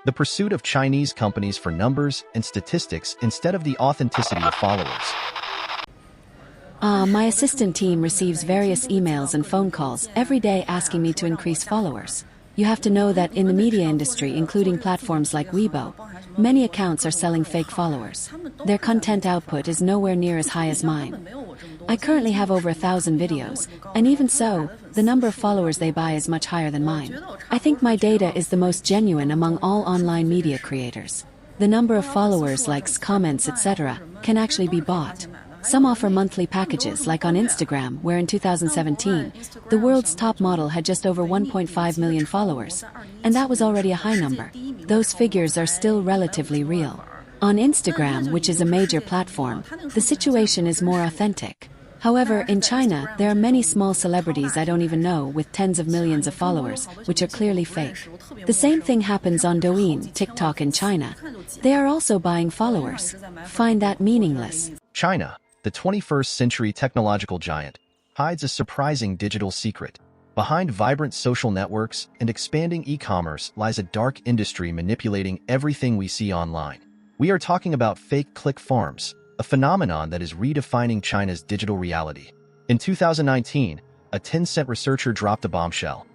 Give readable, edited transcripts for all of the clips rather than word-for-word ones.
The pursuit of Chinese companies for numbers and statistics instead of the authenticity of followers. My assistant team receives various emails and phone calls every day asking me to increase followers. You have to know that in the media industry, including platforms like Weibo, many accounts are selling fake followers. Their content output is nowhere near as high as mine. I currently have over 1,000 videos, and even so, the number of followers they buy is much higher than mine. I think my data is the most genuine among all online media creators. The number of followers, likes, comments, etc., can actually be bought. Some offer monthly packages, like on Instagram, where in 2017, the world's top model had just over 1.5 million followers. And that was already a high number. Those figures are still relatively real. On Instagram, which is a major platform, the situation is more authentic. However, in China, there are many small celebrities I don't even know with tens of millions of followers, which are clearly fake. The same thing happens on Douyin, TikTok in China. They are also buying followers. Find that meaningless. China, the 21st century technological giant, hides a surprising digital secret. Behind vibrant social networks and expanding e-commerce lies a dark industry manipulating everything we see online. We are talking about fake click farms, a phenomenon that is redefining China's digital reality. In 2019, a Tencent researcher dropped a bombshell.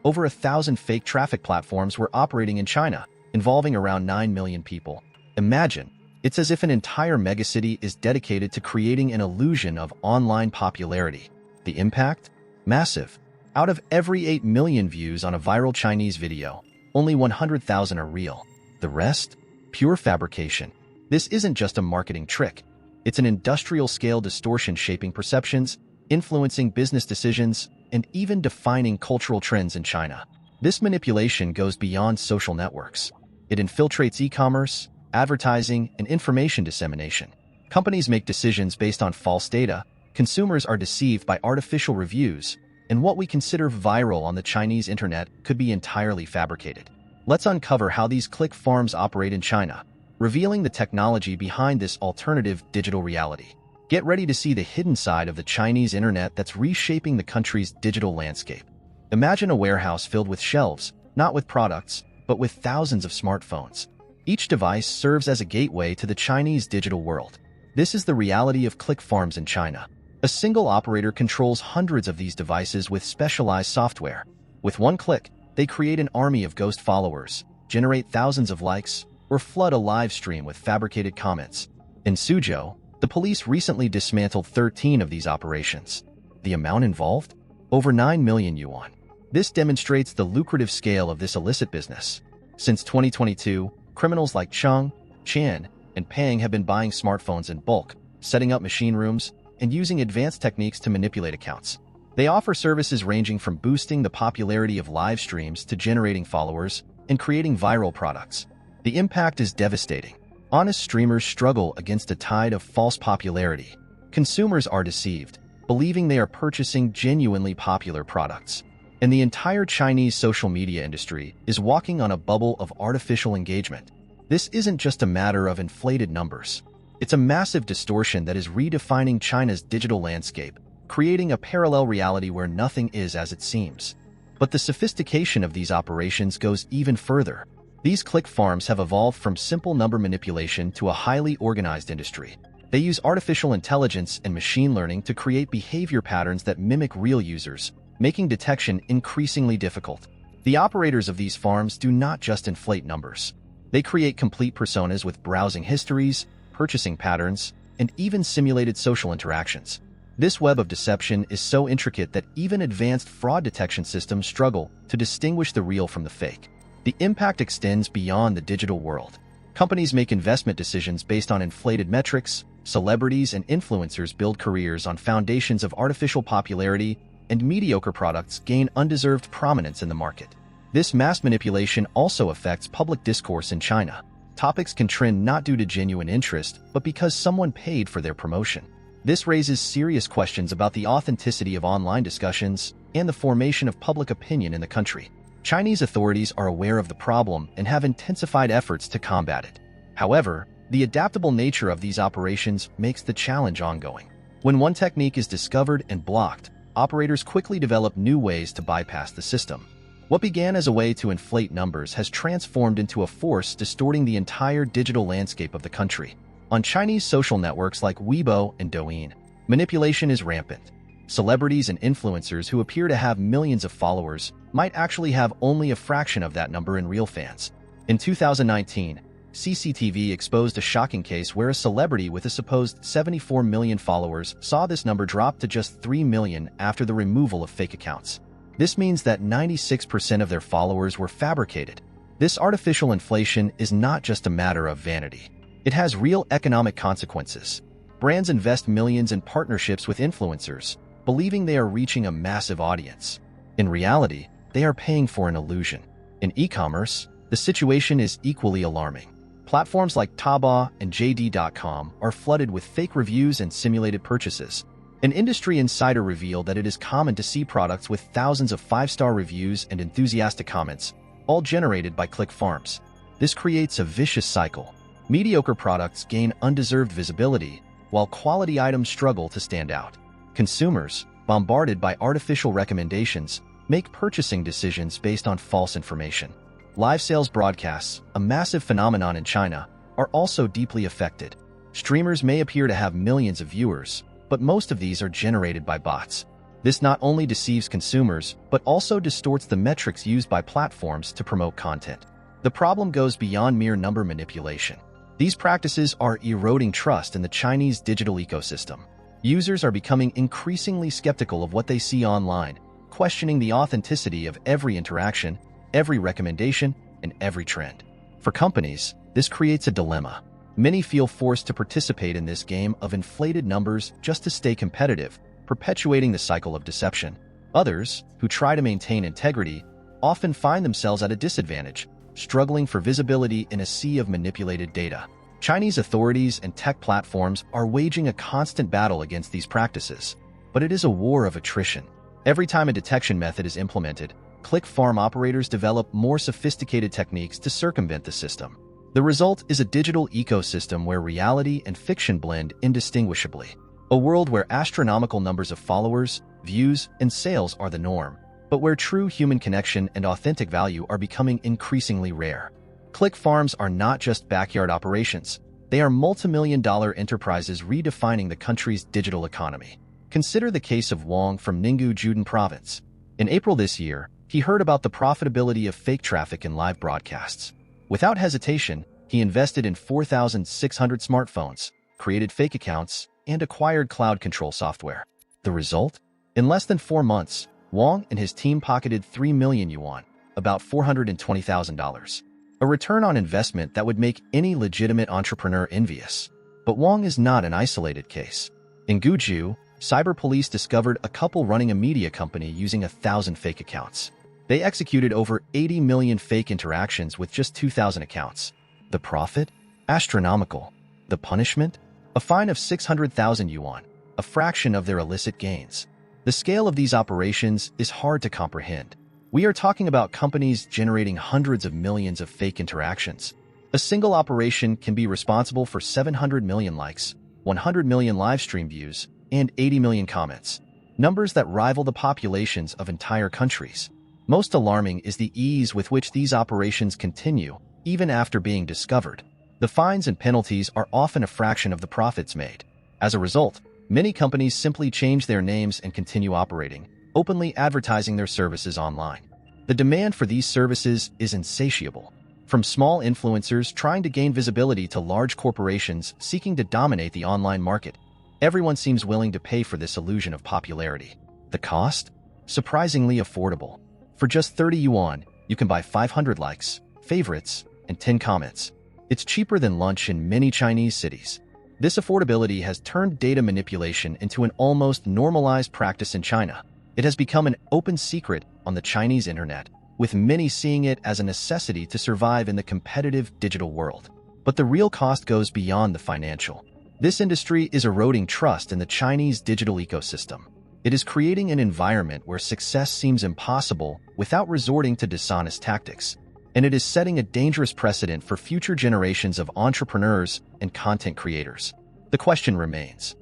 Over 1,000 fake traffic platforms were operating in China, involving around 9 million people. Imagine, it's as if an entire megacity is dedicated to creating an illusion of online popularity. The impact? Massive. Out of every 8 million views on a viral Chinese video, only 100,000 are real. The rest? Pure fabrication. This isn't just a marketing trick. It's an industrial-scale distortion shaping perceptions, influencing business decisions, and even defining cultural trends in China. This manipulation goes beyond social networks. It infiltrates e-commerce, advertising, and information dissemination. Companies make decisions based on false data, consumers are deceived by artificial reviews, and what we consider viral on the Chinese internet could be entirely fabricated. Let's uncover how these click farms operate in China, revealing the technology behind this alternative digital reality. Get ready to see the hidden side of the Chinese internet that's reshaping the country's digital landscape. Imagine a warehouse filled with shelves, not with products, but with thousands of smartphones. Each device serves as a gateway to the Chinese digital world. This is the reality of click farms in China. A single operator controls hundreds of these devices with specialized software. With one click, they create an army of ghost followers, generate thousands of likes, or flood a live stream with fabricated comments. In Suzhou, the police recently dismantled 13 of these operations. The amount involved? Over 9 million yuan. This demonstrates the lucrative scale of this illicit business. Since 2022, criminals like Cheng, Chen, and Pang have been buying smartphones in bulk, setting up machine rooms, and using advanced techniques to manipulate accounts. They offer services ranging from boosting the popularity of live streams to generating followers and creating viral products. The impact is devastating. Honest streamers struggle against a tide of false popularity. Consumers are deceived, believing they are purchasing genuinely popular products. And the entire Chinese social media industry is walking on a bubble of artificial engagement. This isn't just a matter of inflated numbers. It's a massive distortion that is redefining China's digital landscape, creating a parallel reality where nothing is as it seems. But the sophistication of these operations goes even further. These click farms have evolved from simple number manipulation to a highly organized industry. They use artificial intelligence and machine learning to create behavior patterns that mimic real users, making detection increasingly difficult. The operators of these farms do not just inflate numbers. They create complete personas with browsing histories, purchasing patterns, and even simulated social interactions. This web of deception is so intricate that even advanced fraud detection systems struggle to distinguish the real from the fake. The impact extends beyond the digital world. Companies make investment decisions based on inflated metrics, celebrities and influencers build careers on foundations of artificial popularity, and mediocre products gain undeserved prominence in the market. This mass manipulation also affects public discourse in China. Topics can trend not due to genuine interest, but because someone paid for their promotion. This raises serious questions about the authenticity of online discussions and the formation of public opinion in the country. Chinese authorities are aware of the problem and have intensified efforts to combat it. However, the adaptable nature of these operations makes the challenge ongoing. When one technique is discovered and blocked, operators quickly develop new ways to bypass the system. What began as a way to inflate numbers has transformed into a force distorting the entire digital landscape of the country. On Chinese social networks like Weibo and Douyin, manipulation is rampant. Celebrities and influencers who appear to have millions of followers might actually have only a fraction of that number in real fans. In 2019, CCTV exposed a shocking case where a celebrity with a supposed 74 million followers saw this number drop to just 3 million after the removal of fake accounts. This means that 96% of their followers were fabricated. This artificial inflation is not just a matter of vanity. It has real economic consequences. Brands invest millions in partnerships with influencers, believing they are reaching a massive audience. In reality, they are paying for an illusion. In e-commerce, the situation is equally alarming. Platforms like Taobao and JD.com are flooded with fake reviews and simulated purchases. An industry insider revealed that it is common to see products with thousands of 5-star reviews and enthusiastic comments, all generated by click farms. This creates a vicious cycle. Mediocre products gain undeserved visibility, while quality items struggle to stand out. Consumers, bombarded by artificial recommendations, make purchasing decisions based on false information. Live sales broadcasts, a massive phenomenon in China, are also deeply affected. Streamers may appear to have millions of viewers, but most of these are generated by bots. This not only deceives consumers, but also distorts the metrics used by platforms to promote content. The problem goes beyond mere number manipulation. These practices are eroding trust in the Chinese digital ecosystem. Users are becoming increasingly skeptical of what they see online, questioning the authenticity of every interaction, every recommendation, and every trend. For companies, this creates a dilemma. Many feel forced to participate in this game of inflated numbers just to stay competitive, perpetuating the cycle of deception. Others, who try to maintain integrity, often find themselves at a disadvantage, struggling for visibility in a sea of manipulated data. Chinese authorities and tech platforms are waging a constant battle against these practices, but it is a war of attrition. Every time a detection method is implemented, click farm operators develop more sophisticated techniques to circumvent the system. The result is a digital ecosystem where reality and fiction blend indistinguishably. A world where astronomical numbers of followers, views, and sales are the norm, but where true human connection and authentic value are becoming increasingly rare. Click farms are not just backyard operations. They are multi-million-dollar enterprises redefining the country's digital economy. Consider the case of Wang from Ningbo, Judin Province. In April this year, he heard about the profitability of fake traffic in live broadcasts. Without hesitation, he invested in 4,600 smartphones, created fake accounts, and acquired cloud control software. The result? In less than 4 months, Wang and his team pocketed 3 million yuan, about $420,000. A return on investment that would make any legitimate entrepreneur envious. But Wang is not an isolated case. In Guizhou, cyber police discovered a couple running a media company using 1,000 fake accounts. They executed over 80 million fake interactions with just 2,000 accounts. The profit? Astronomical. The punishment? A fine of 600,000 yuan, a fraction of their illicit gains. The scale of these operations is hard to comprehend. We are talking about companies generating hundreds of millions of fake interactions. A single operation can be responsible for 700 million likes, 100 million live stream views, and 80 million comments. Numbers that rival the populations of entire countries. Most alarming is the ease with which these operations continue, even after being discovered. The fines and penalties are often a fraction of the profits made. As a result, many companies simply change their names and continue operating, openly advertising their services online. The demand for these services is insatiable. From small influencers trying to gain visibility to large corporations seeking to dominate the online market, everyone seems willing to pay for this illusion of popularity. The cost? Surprisingly affordable. For just 30 yuan, you can buy 500 likes, favorites, and 10 comments. It's cheaper than lunch in many Chinese cities. This affordability has turned data manipulation into an almost normalized practice in China. It has become an open secret on the Chinese internet, with many seeing it as a necessity to survive in the competitive digital world. But the real cost goes beyond the financial. This industry is eroding trust in the Chinese digital ecosystem. It is creating an environment where success seems impossible without resorting to dishonest tactics. And it is setting a dangerous precedent for future generations of entrepreneurs and content creators. The question remains: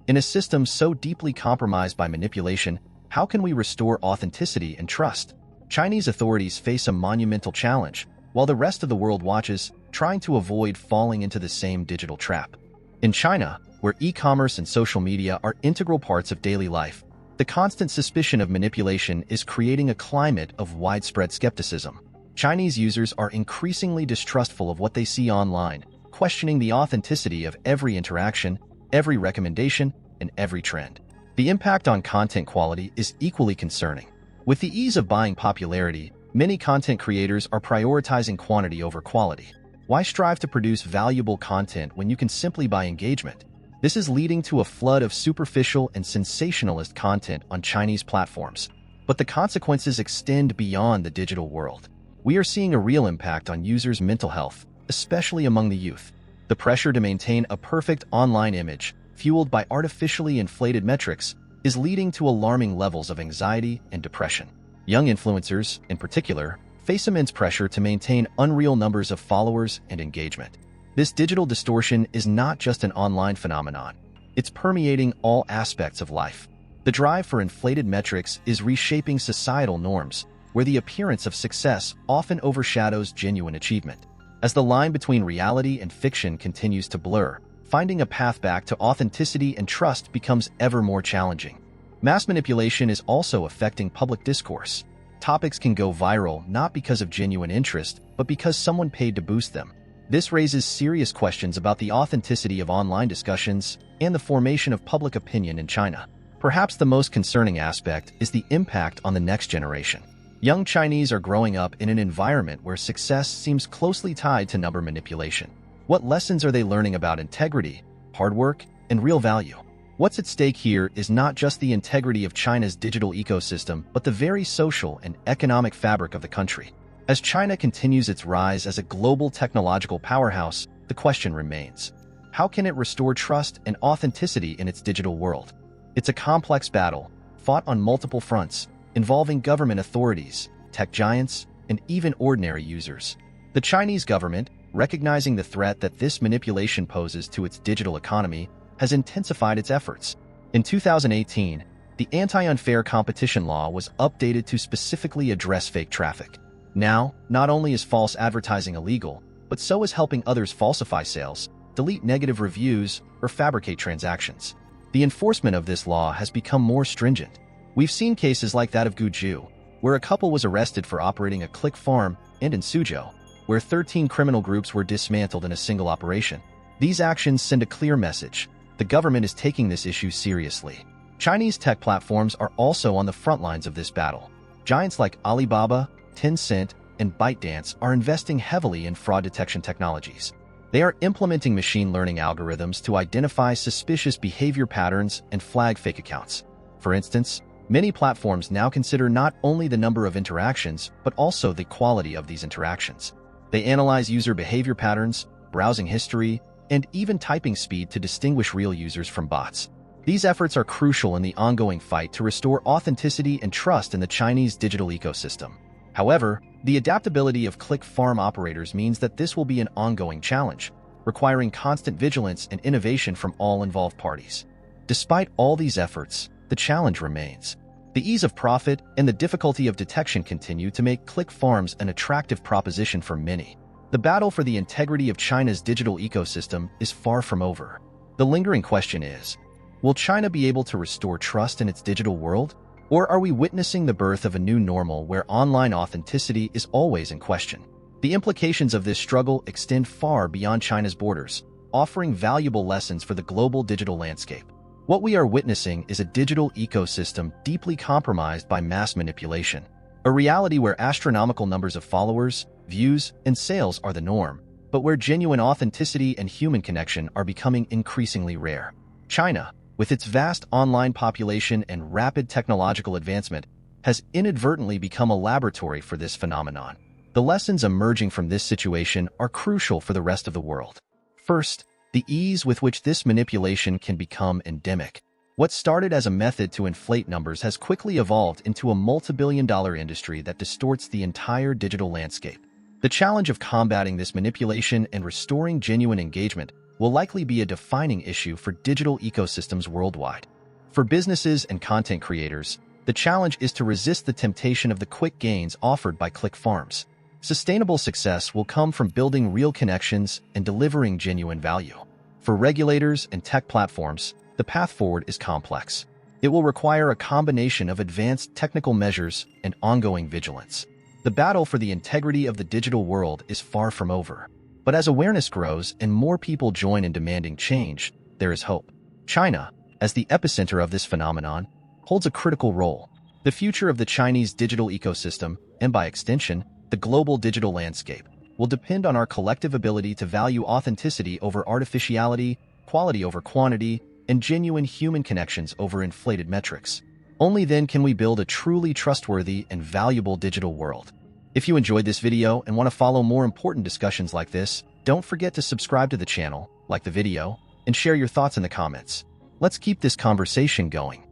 in a system so deeply compromised by manipulation, how can we restore authenticity and trust? Chinese authorities face a monumental challenge, while the rest of the world watches, trying to avoid falling into the same digital trap. In China, where e-commerce and social media are integral parts of daily life, the constant suspicion of manipulation is creating a climate of widespread skepticism. Chinese users are increasingly distrustful of what they see online, questioning the authenticity of every interaction, every recommendation, and every trend. The impact on content quality is equally concerning. With the ease of buying popularity, many content creators are prioritizing quantity over quality. Why strive to produce valuable content when you can simply buy engagement? This is leading to a flood of superficial and sensationalist content on Chinese platforms. But the consequences extend beyond the digital world. We are seeing a real impact on users' mental health, especially among the youth. The pressure to maintain a perfect online image, fueled by artificially inflated metrics, is leading to alarming levels of anxiety and depression. Young influencers, in particular, face immense pressure to maintain unreal numbers of followers and engagement. This digital distortion is not just an online phenomenon. It's permeating all aspects of life. The drive for inflated metrics is reshaping societal norms, where the appearance of success often overshadows genuine achievement. As the line between reality and fiction continues to blur, finding a path back to authenticity and trust becomes ever more challenging. Mass manipulation is also affecting public discourse. Topics can go viral not because of genuine interest, but because someone paid to boost them. This raises serious questions about the authenticity of online discussions and the formation of public opinion in China. Perhaps the most concerning aspect is the impact on the next generation. Young Chinese are growing up in an environment where success seems closely tied to number manipulation. What lessons are they learning about integrity, hard work, and real value? What's at stake here is not just the integrity of China's digital ecosystem, but the very social and economic fabric of the country. As China continues its rise as a global technological powerhouse, the question remains: how can it restore trust and authenticity in its digital world? It's a complex battle, fought on multiple fronts, involving government authorities, tech giants, and even ordinary users. The Chinese government, recognizing the threat that this manipulation poses to its digital economy, has intensified its efforts. In 2018, the anti-unfair competition law was updated to specifically address fake traffic. Now, not only is false advertising illegal, but so is helping others falsify sales, delete negative reviews, or fabricate transactions. The enforcement of this law has become more stringent. We've seen cases like that of Guju, where a couple was arrested for operating a click farm, and in Suzhou, where 13 criminal groups were dismantled in a single operation. These actions send a clear message: the government is taking this issue seriously. Chinese tech platforms are also on the front lines of this battle. Giants like Alibaba, Tencent, and ByteDance are investing heavily in fraud detection technologies. They are implementing machine learning algorithms to identify suspicious behavior patterns and flag fake accounts. For instance, many platforms now consider not only the number of interactions, but also the quality of these interactions. They analyze user behavior patterns, browsing history, and even typing speed to distinguish real users from bots. These efforts are crucial in the ongoing fight to restore authenticity and trust in the Chinese digital ecosystem. However, the adaptability of click farm operators means that this will be an ongoing challenge, requiring constant vigilance and innovation from all involved parties. Despite all these efforts, the challenge remains. The ease of profit and the difficulty of detection continue to make click farms an attractive proposition for many. The battle for the integrity of China's digital ecosystem is far from over. The lingering question is, will China be able to restore trust in its digital world? Or are we witnessing the birth of a new normal where online authenticity is always in question? The implications of this struggle extend far beyond China's borders, offering valuable lessons for the global digital landscape. What we are witnessing is a digital ecosystem deeply compromised by mass manipulation, a reality where astronomical numbers of followers, views, and sales are the norm, but where genuine authenticity and human connection are becoming increasingly rare. China, with its vast online population and rapid technological advancement, has inadvertently become a laboratory for this phenomenon. The lessons emerging from this situation are crucial for the rest of the world. First, the ease with which this manipulation can become endemic. What started as a method to inflate numbers has quickly evolved into a multi-billion-dollar industry that distorts the entire digital landscape. The challenge of combating this manipulation and restoring genuine engagement will likely be a defining issue for digital ecosystems worldwide. For businesses and content creators, The challenge is to resist the temptation of the quick gains offered by click farms. Sustainable success will come from building real connections and delivering genuine value. For regulators and tech platforms, the path forward is complex. It will require a combination of advanced technical measures and ongoing vigilance. The battle for the integrity of the digital world is far from over. But as awareness grows and more people join in demanding change, there is hope. China, as the epicenter of this phenomenon, holds a critical role. The future of the Chinese digital ecosystem, and by extension, the global digital landscape, will depend on our collective ability to value authenticity over artificiality, quality over quantity, and genuine human connections over inflated metrics. Only then can we build a truly trustworthy and valuable digital world. If you enjoyed this video and want to follow more important discussions like this, don't forget to subscribe to the channel, like the video, and share your thoughts in the comments. Let's keep this conversation going.